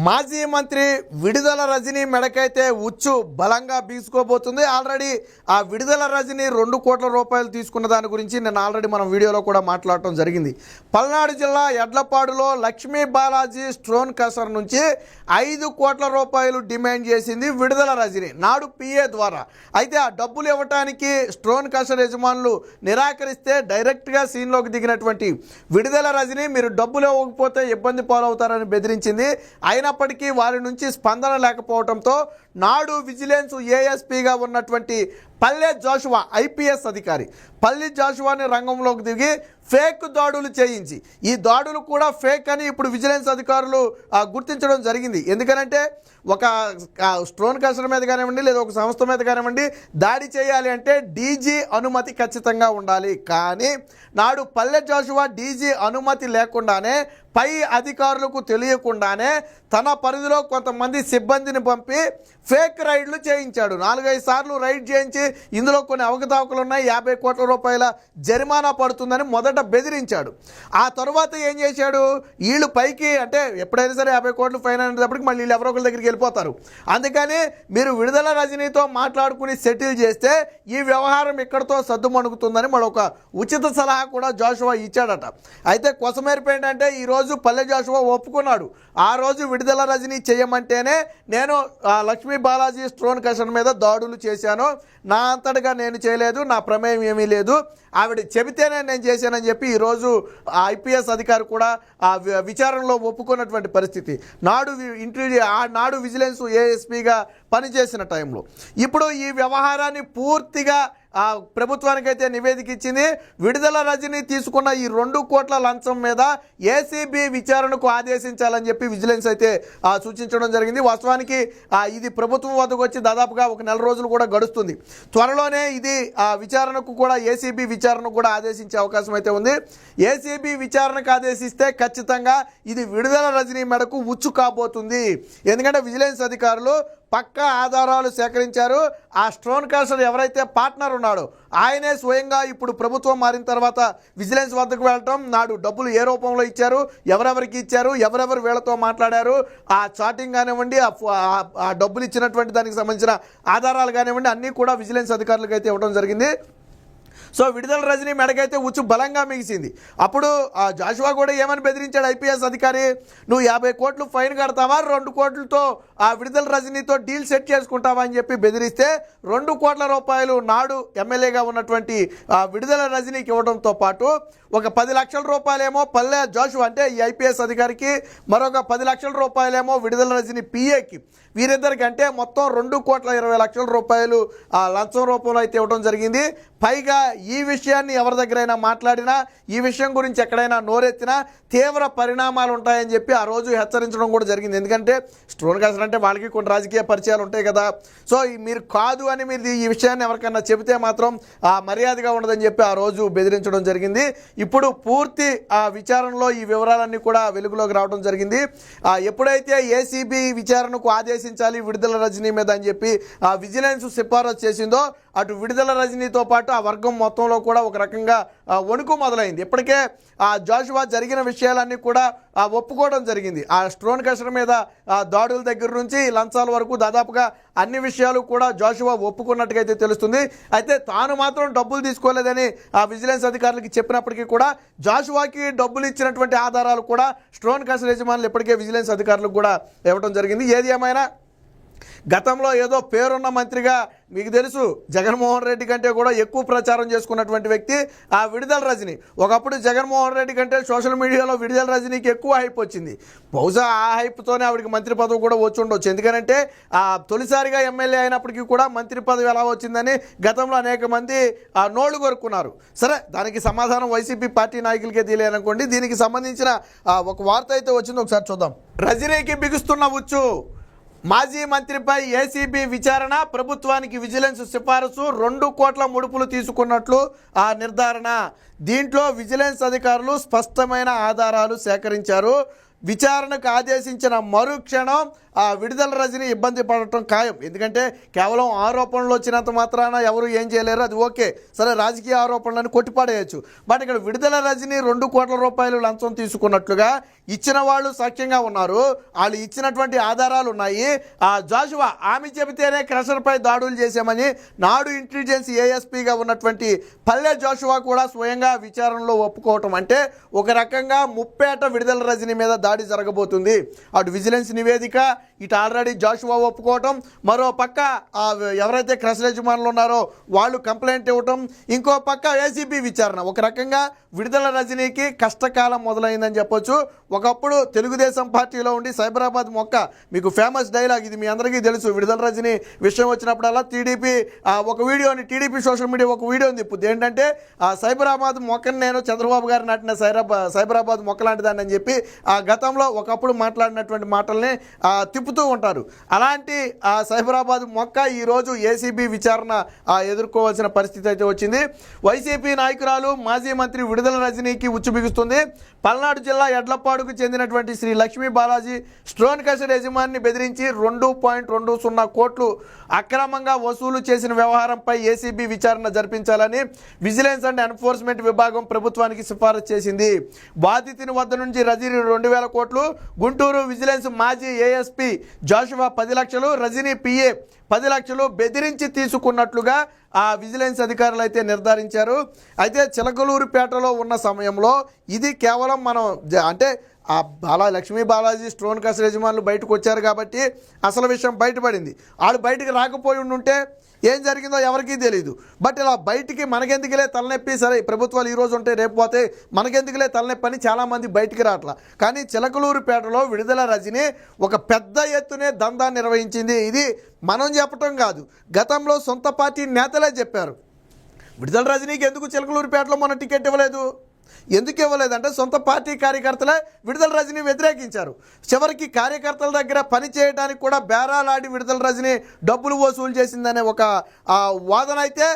మాజీ మంత్రి విడుదల రజనీ మెడకైతే ఉచ్చు బలంగా బీసుకోబోతుంది. ఆల్రెడీ ఆ విడుదల రజనీ 2 కోట్ల రూపాయలు తీసుకున్న దాని గురించి నేను ఆల్రెడీ మనం వీడియోలో కూడా మాట్లాడటం జరిగింది. పల్నాడు జిల్లా ఎడ్లపాడులో లక్ష్మీ బాలాజీ స్టోన్ క్రషర్ నుంచి 5 కోట్ల రూపాయలు డిమాండ్ చేసింది విడుదల రజనీ నాడు పిఏ ద్వారా. అయితే ఆ డబ్బులు ఇవ్వటానికి స్టోన్ క్రషర్ యజమానులు నిరాకరిస్తే డైరెక్ట్గా సీన్లోకి దిగినటువంటి విడుదల రజనీ మీరు డబ్బులు ఇవ్వకపోతే ఇబ్బంది పాలవుతారని బెదిరించింది. అయినప్పటికీ వారి నుంచి స్పందన లేకపోవడంతో నాడు విజిలెన్స్ ఏఎస్పీగా ఉన్నటువంటి పల్లె జాషువా ఐపీఎస్ అధికారి పల్లె జాషువాని రంగంలోకి దిగి ఫేక్ దాడులు చేయించి ఈ దాడులు కూడా ఫేక్ అని ఇప్పుడు విజిలెన్స్ అధికారులు గుర్తించడం జరిగింది. ఎందుకనంటే ఒక స్టోన్ క్రషర్ మీద కానివ్వండి లేదా ఒక సంస్థ మీద కానివ్వండి దాడి చేయాలి అంటే డీజీ అనుమతి ఖచ్చితంగా ఉండాలి. కానీ నాడు పల్లె జాషువా డీజీ అనుమతి లేకుండానే పై అధికారులకు తెలియకుండానే తన పరిధిలో కొంతమంది సిబ్బందిని పంపి ఫేక్ రైడ్లు చేయించాడు. 4-5 సార్లు రైడ్ చేయించి ఇందులో కొన్ని అవకతవకలు ఉన్నాయి, 50 కోట్ల రూపాయల జరిమానా పడుతుందని మొదట బెదిరించాడు. ఆ తర్వాత ఏం చేశాడు, వీళ్ళు పైకి అంటే ఎప్పుడైనా సరే 50 కోట్లు ఫైన్ అనేటప్పటికి మళ్ళీ వీళ్ళు ఎవరో ఒకరి దగ్గరికి వెళ్ళిపోతారు. అందుకని మీరు విడుదల రజనీతో మాట్లాడుకుని సెటిల్ చేస్తే ఈ వ్యవహారం ఇక్కడితో సద్దుమణుగుతుందని మరొక ఉచిత సలహా కూడా జాషువా ఇచ్చాడట. అయితే కొసమేర్పు ఏంటంటే ఈరోజు పల్లె జాషువా ఒప్పుకున్నాడు. ఆ రోజు విడుదల రజనీ చేయమంటేనే నేను లక్ష్మీ బాలాజీ స్టోన్ క్రషర్ మీద దాడులు చేశాను, నా అంతటిగా నేను చేయలేదు, నా ప్రమేయం ఏమీ లేదు, ఆవిడ చెబితేనే నేను చేశానని చెప్పి ఈరోజు ఐపీఎస్ అధికారి కూడా ఆ విచారణలో ఒప్పుకున్నటువంటి పరిస్థితి. నాడు విజిలెన్స్ ఏఎస్పీగా పనిచేసిన టైంలో ఇప్పుడు ఈ వ్యవహారాన్ని పూర్తిగా ప్రభుత్వానికైతే నివేదిక ఇచ్చింది. విడుదల రజనీ తీసుకున్న ఈ 2 కోట్ల లంచం మీద ఏసీబీ విచారణకు ఆదేశించాలని చెప్పి విజిలెన్స్ అయితే సూచించడం జరిగింది. వాస్తవానికి ఇది ప్రభుత్వం వద్దకు వచ్చి దాదాపుగా 1 నెల రోజులు కూడా గడుస్తుంది. త్వరలోనే ఇది విచారణకు కూడా ఏసీబీ విచారణకు కూడా ఆదేశించే అవకాశం అయితే ఉంది. ఏసీబీ విచారణకు ఆదేశిస్తే ఖచ్చితంగా ఇది విడుదల రజనీ మెడకు ఉచ్చు కాబోతుంది. ఎందుకంటే విజిలెన్స్ అధికారులు పక్కా ఆధారాలు సేకరించారు. ఆ స్టోన్ క్రషర్ ఎవరైతే పార్ట్నర్ ఉన్నాడో ఆయనే స్వయంగా ఇప్పుడు ప్రభుత్వం మారిన తర్వాత విజిలెన్స్ వద్దకు వెళ్ళటం, నాడు డబ్బులు ఏ రూపంలో ఇచ్చారు, ఎవరెవరికి ఇచ్చారు, ఎవరెవరు వీళ్ళతో మాట్లాడారు, ఆ చాటింగ్ కానివ్వండి, ఆ డబ్బులు ఇచ్చినటువంటి దానికి సంబంధించిన ఆధారాలు కానివ్వండి అన్నీ కూడా విజిలెన్స్ అధికారులకు అయితే ఇవ్వడం జరిగింది. సో విడుదల రజనీ మెడకైతే ఉచ్చు బలంగా మిగిసింది. అప్పుడు జాషువా కూడా ఏమని బెదిరించాడు ఐపీఎస్ అధికారి, నువ్వు 50 కోట్లు ఫైన్ కడతావా, 2 కోట్లతో ఆ విడుదల రజనీతో డీల్ సెట్ చేసుకుంటావా అని చెప్పి బెదిరిస్తే 2 కోట్ల రూపాయలు నాడు ఎమ్మెల్యేగా ఉన్నటువంటి విడుదల రజనీకి ఇవ్వడంతో పాటు ఒక 10 లక్షల రూపాయలేమో పల్లె జాషువా అంటే ఈ ఐపీఎస్ అధికారికి, మరొక 10 లక్షల రూపాయలేమో విడుదల రజనీ పిఏకి, వీరిద్దరికి అంటే మొత్తం 2,20,00,000 రూపాయలు లంచం రూపంలో అయితే ఇవ్వడం జరిగింది. పైగా ఈ విషయాన్ని ఎవరి దగ్గరైనా మాట్లాడినా, ఈ విషయం గురించి ఎక్కడైనా నోరెత్తినా తీవ్ర పరిణామాలు ఉంటాయని చెప్పి ఆ రోజు హెచ్చరించడం కూడా జరిగింది. ఎందుకంటే స్టోన్ క్రషర్ అంటే వాళ్ళకి కొన్ని రాజకీయ పరిచయాలు ఉంటాయి కదా. సో మీరు కాదు అని మీరు ఈ విషయాన్ని ఎవరికైనా చెబితే మాత్రం మర్యాదగా ఉండదని చెప్పి ఆ రోజు బెదిరించడం జరిగింది. ఇప్పుడు పూర్తి విచారణలో ఈ వివరాలన్నీ కూడా వెలుగులోకి రావడం జరిగింది. ఎప్పుడైతే ఏసీబీ విచారణకు ఆదేశించాలి విడుదల రజనీ మీద అని చెప్పి విజిలెన్స్ సిఫారసు చేసిందో అటు విడుదల రజనీతో పాటు ఆ వర్గం మొత్తంలో కూడా ఒక రకంగా వణుకు మొదలైంది. ఇప్పటికే జాషువా జరిగిన విషయాలన్నీ కూడా ఒప్పుకోవడం జరిగింది. ఆ స్టోన్ క్రషర్ మీద దాడుల దగ్గర నుంచి లంచాల వరకు దాదాపుగా అన్ని విషయాలు కూడా జాషువా ఒప్పుకున్నట్టుగా అయితే తెలుస్తుంది. అయితే తాను మాత్రం డబ్బులు తీసుకోలేదని విజిలెన్స్ అధికారులకి చెప్పినప్పటికీ కూడా జాషువాకి డబ్బులు ఇచ్చినటువంటి ఆధారాలు కూడా స్టోన్ క్రషర్ యజమానులు ఇప్పటికే విజిలెన్స్ అధికారులకు కూడా ఇవ్వడం జరిగింది. ఏది ఏమైనా గతంలో ఏదో పేరున్న మంత్రిగా మీకు తెలుసు జగన్మోహన్ రెడ్డి కంటే కూడా ఎక్కువ ప్రచారం చేసుకున్నటువంటి వ్యక్తి ఆ విడుదల రజనీ. ఒకప్పుడు జగన్మోహన్ రెడ్డి కంటే సోషల్ మీడియాలో విడుదల రజనీకి ఎక్కువ హైప్ వచ్చింది. బహుశా ఆ హైప్తోనే ఆవిడకి మంత్రి పదవి కూడా వచ్చి ఉండొచ్చు. ఎందుకంటే తొలిసారిగా ఎమ్మెల్యే అయినప్పటికీ కూడా మంత్రి పదవి ఎలా వచ్చిందని గతంలో అనేక మంది నోళ్లు కొరుక్కున్నారు. సరే, దానికి సమాధానం వైసీపీ పార్టీ నాయకులకే తెలియనుకోండి. దీనికి సంబంధించిన ఒక వార్త అయితే వచ్చింది, ఒకసారి చూద్దాం. రజనీకి బిగుస్తున్న ఉచ్చు, మాజీ మంత్రిపై ఏసీబీ విచారణ, ప్రభుత్వానికి విజిలెన్స్ సిఫారసు, 2 కోట్ల ముడుపులు తీసుకున్నట్లు నిర్ధారణ. దీంట్లో విజిలెన్స్ అధికారులు స్పష్టమైన ఆధారాలు సేకరించారు. విచారణకు ఆదేశించిన మరుక్షణం ఆ విడుదల రజని ఇబ్బంది పడటం ఖాయం. ఎందుకంటే కేవలం ఆరోపణలు వచ్చినంత మాత్రాన ఎవరు ఏం చేయలేరు, అది ఓకే, సరే రాజకీయ ఆరోపణలను కొట్టిపాడేయచ్చు. బట్ ఇక్కడ విడుదల రజని 2 కోట్ల రూపాయలు లంచం తీసుకున్నట్లుగా ఇచ్చిన వాళ్ళు సాక్ష్యంగా ఉన్నారు, వాళ్ళు ఇచ్చినటువంటి ఆధారాలు ఉన్నాయి. ఆ జాషువా ఆమె చెబితేనే క్రషర్పై దాడులు చేశామని నాడు ఇంటెలిజెన్స్ ఏఎస్పీగా ఉన్నటువంటి పల్లె జాషువా కూడా స్వయంగా విచారణలో ఒప్పుకోవటం అంటే ఒక రకంగా ముప్పేట విడుదల రజని మీద దాడి జరగబోతుంది. అటు విజిలెన్స్ నివేదిక, ఇటు ఆల్రెడీ జాషువా ఒప్పుకోవటం, మరో పక్క ఎవరైతే క్రషర్ యజమానులు ఉన్నారో వాళ్ళు కంప్లైంట్ ఇవ్వటం, ఇంకో పక్క ఏసీబీ విచారణ. ఒక రకంగా విడుదల రజనీకి కష్టకాలం మొదలైందని చెప్పొచ్చు. ఒకప్పుడు తెలుగుదేశం పార్టీలో ఉండి సైబరాబాద్ మొక్క, మీకు ఫేమస్ డైలాగ్ ఇది మీ అందరికీ తెలుసు, విడుదల రజనీ విషయం వచ్చినప్పుడల్లా టీడీపీ ఒక వీడియోని, టీడీపీ సోషల్ మీడియా ఒక వీడియోని తిప్పుద్ది. ఏంటంటే ఆ సైబరాబాద్ మొక్కని నేను చంద్రబాబు గారు నాటిన సైబరాబాద్ మొక్క లాంటిదాన్ని అని చెప్పి ఆ గతంలో ఒకప్పుడు మాట్లాడినటువంటి మాటల్ని తిప్పుతూ ఉంటారు. అలాంటి ఆ సైబరాబాద్ మొక్క ఈరోజు ఏసీబీ విచారణ ఎదుర్కోవాల్సిన పరిస్థితి అయితే వచ్చింది. వైసీపీ నాయకురాలు మాజీ మంత్రి విడుదల రజనీకి ఉచ్చు బిగుస్తుంది. పల్నాడు జిల్లా ఎడ్లపాడుకు చెందినటువంటి శ్రీ లక్ష్మీ బాలాజీ స్టోన్ క్రషర్ యజమానిని బెదిరించి 2.20 కోట్లు అక్రమంగా వసూలు చేసిన వ్యవహారంపై ఏసీబీ విచారణ జరిపించాలని విజిలెన్స్ అండ్ ఎన్ఫోర్స్మెంట్ విభాగం ప్రభుత్వానికి సిఫారసు చేసింది. బాధితుని వద్ద నుంచి రజనీ 2,000 కోట్లు, గుంటూరు విజిలెన్స్ మాజీ ఏఎస్పీ జాషువా 10 లక్షలు, రజనీ పిఏ 10 లక్షలు బెదిరించి తీసుకున్నట్లుగా ఆ విజిలెన్స్ అధికారులు అయితే నిర్ధారించారు. అయితే చిలకలూరుపేటలో ఉన్న సమయంలో ఇది కేవలం మనం అంటే ఆ లక్ష్మీ బాలాజీ స్టోన్ క్రషర్ యజమానులు బయటకు వచ్చారు కాబట్టి అసలు విషయం బయటపడింది. వాళ్ళు బయటకు రాకపోయి ఉంటే ఏం జరిగిందో ఎవరికీ తెలియదు. బట్ ఇలా బయటికి మనకెందుకులే తలనొప్పి, సరే ప్రభుత్వాలు ఈరోజు ఉంటే రేపు పోతే మనకెందుకులే తలనొప్పి అని చాలామంది బయటికి రావట్లా. కానీ చిలకలూరుపేటలో విడుదల రజని ఒక పెద్ద ఎత్తునే దందా నిర్వహించింది. ఇది మనం చెప్పటం కాదు, గతంలో సొంత పార్టీ నేతలే చెప్పారు. విడుదల రజనీకి ఎందుకు చిలకలూరుపేటలో మొన్న టికెట్ ఇవ్వలేదు, ఎందుకు ఇవ్వలేదంటే సొంత పార్టీ కార్యకర్తలే విడుదల రజనీ వ్యతిరేకించారు. చివరికి కార్యకర్తల దగ్గర పని చేయడానికి కూడా బేరాలాడి విడుదల రజనీ డబ్బులు వసూలు చేసిందనే ఒక వాదన అయితే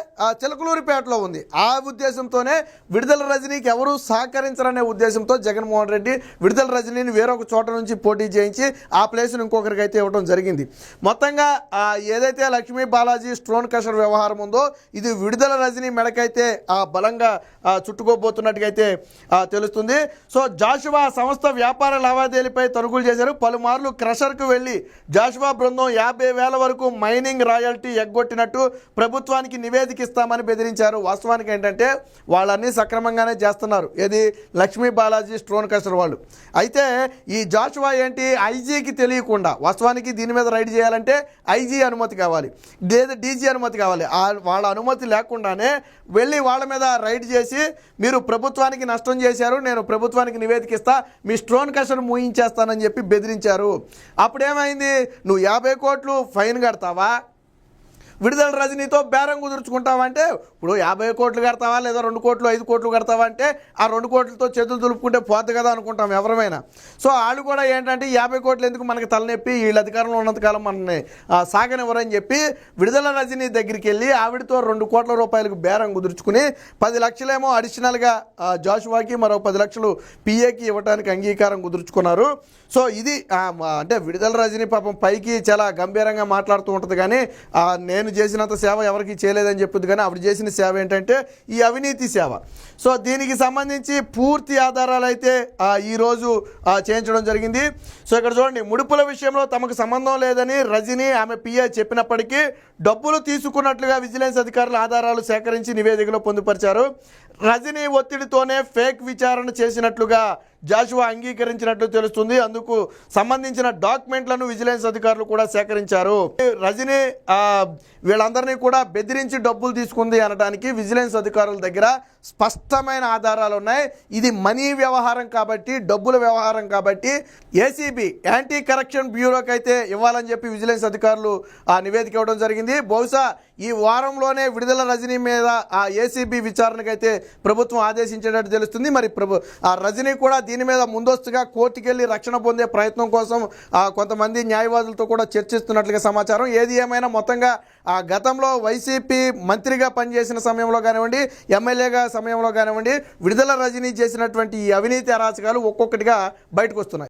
చిలకలూరుపేటలో ఉంది. ఆ ఉద్దేశంతోనే విడుదల రజనీకి ఎవరూ సహకరించరనే ఉద్దేశంతో జగన్మోహన్ రెడ్డి విడుదల రజనీని వేరొక చోట నుంచి పోటీ చేయించి ఆ ప్లేస్ను ఇంకొకరికి అయితే ఇవ్వడం జరిగింది. మొత్తంగా ఏదైతే లక్ష్మీ బాలాజీ స్టోన్ క్రషర్ వ్యవహారం ఉందో ఇది విడుదల రజనీ మెడకైతే బలంగా చుట్టుకోబోతున్నట్టుగైతే తెలుస్తుంది. సో జాషువా సంస్థ వ్యాపార లావాదేవీలపై తరుగులు చేశారు. పలుమార్లు క్రషర్కు వెళ్ళి జాషువా బృందం 50,000 వరకు మైనింగ్ రాయల్టీ ఎగ్గొట్టినట్టు ప్రభుత్వానికి నివేదిక ఇస్తామని బెదిరించారు. వాస్తవానికి ఏంటంటే వాళ్ళన్నీ సక్రమంగానే చేస్తున్నారు, ఏది లక్ష్మీ బాలాజీ స్టోన్ క్రషర్ వాళ్ళు. అయితే ఈ జాషువా ఏంటి ఐజీకి తెలియకుండా, వాస్తవానికి దీని మీద రైడ్ చేయాలంటే ఐజీ అనుమతి కావాలి, లేదా డీజీ అనుమతి కావాలి. వాళ్ళ అనుమతి లేకుండానే వెళ్ళి వాళ్ళ మీద రైడ్ చేసి మీరు ప్రభుత్వానికి నష్టం చేశారు, నేను ప్రభుత్వానికి నివేదిక ఇస్తా, మీ స్టోన్ క్రషర్ మూయించేస్తానని చెప్పి బెదిరించారు. అప్పుడేమైంది, నువ్వు 50 కోట్లు ఫైన్ కడతావా, విడుదల రజనీతో బేరం కుదుర్చుకుంటావంటే ఇప్పుడు 50 కోట్లు కడతావా లేదా 2 కోట్లు 5 కోట్లు కడతావా అంటే ఆ 2 కోట్లతో చేతులు దులుపుకుంటే పోద్ది కదా అనుకుంటాం ఎవరమైనా. సో వాళ్ళు కూడా ఏంటంటే 50 కోట్లు ఎందుకు మనకి తలనొప్పి, వీళ్ళ అధికారంలో ఉన్నంతకాలం మనల్ని సాగనివ్వరని చెప్పి విడుదల రజనీ దగ్గరికి వెళ్ళి ఆవిడతో 2 కోట్ల రూపాయలకు బేరం కుదుర్చుకుని 10 లక్షలేమో అడిషనల్గా జాషువాకి, మరో 10 లక్షలు పిఏకి ఇవ్వడానికి అంగీకారం కుదుర్చుకున్నారు. సో ఇది అంటే విడుదల రజనీ పాపం పైకి చాలా గంభీరంగా మాట్లాడుతూ ఉంటుంది, కానీ నేను చేసినంత సేవ ఎవరికి చేయలేదని చెప్పుద్ది, కానీ ఆవిడ చేసిన సేవ ఏంటంటే ఈ అవినీతి సేవ. సో దీనికి సంబంధించి పూర్తి ఆధారాలు అయితే ఈరోజు చేయించడం జరిగింది. సో ఇక్కడ చూడండి, ముడుపుల విషయంలో తమకు సంబంధం లేదని రజనీ ఆమె పిఏ చెప్పినప్పటికీ డబ్బులు తీసుకున్నట్లుగా విజిలెన్స్ అధికారులు ఆధారాలు సేకరించి నివేదికలో పొందుపరిచారు. రజనీ ఒత్తిడితోనే ఫేక్ విచారణ చేసినట్లుగా జాషువా అంగీకరించినట్లు తెలుస్తుంది. అందుకు సంబంధించిన డాక్యుమెంట్లను విజిలెన్స్ అధికారులు కూడా సేకరించారు. రజనీ వీళ్ళందరినీ కూడా బెదిరించి డబ్బులు తీసుకుంది అనడానికి విజిలెన్స్ అధికారుల దగ్గర స్పష్టమైన ఆధారాలు ఉన్నాయి. ఇది మనీ వ్యవహారం కాబట్టి, డబ్బుల వ్యవహారం కాబట్టి ఏసీబీ యాంటీ కరప్షన్ బ్యూరోకి అయితే ఇవ్వాలని చెప్పి విజిలెన్స్ అధికారులు నివేదిక ఇవ్వడం జరిగింది. బహుశా ఈ వారంలోనే విడుదల రజనీ మీద ఏసీబీ విచారణకైతే ప్రభుత్వం ఆదేశించేటట్టు తెలుస్తుంది. మరి రజనీ కూడా దీని మీద ముందస్తుగా కోర్టుకెళ్ళి రక్షణ పొందే ప్రయత్నం కోసం కొంతమంది న్యాయవాదులతో కూడా చర్చిస్తున్నట్లుగా సమాచారం. ఏది ఏమైనా మొత్తంగా గతంలో వైసీపీ మంత్రిగా పనిచేసిన సమయంలో కానివ్వండి, ఎమ్మెల్యేగా సమయంలో కానివ్వండి, విడుదల రజనీ చేసినటువంటి ఈ అవినీతి అరాచకాలు ఒక్కొక్కటిగా బయటకు వస్తున్నాయి.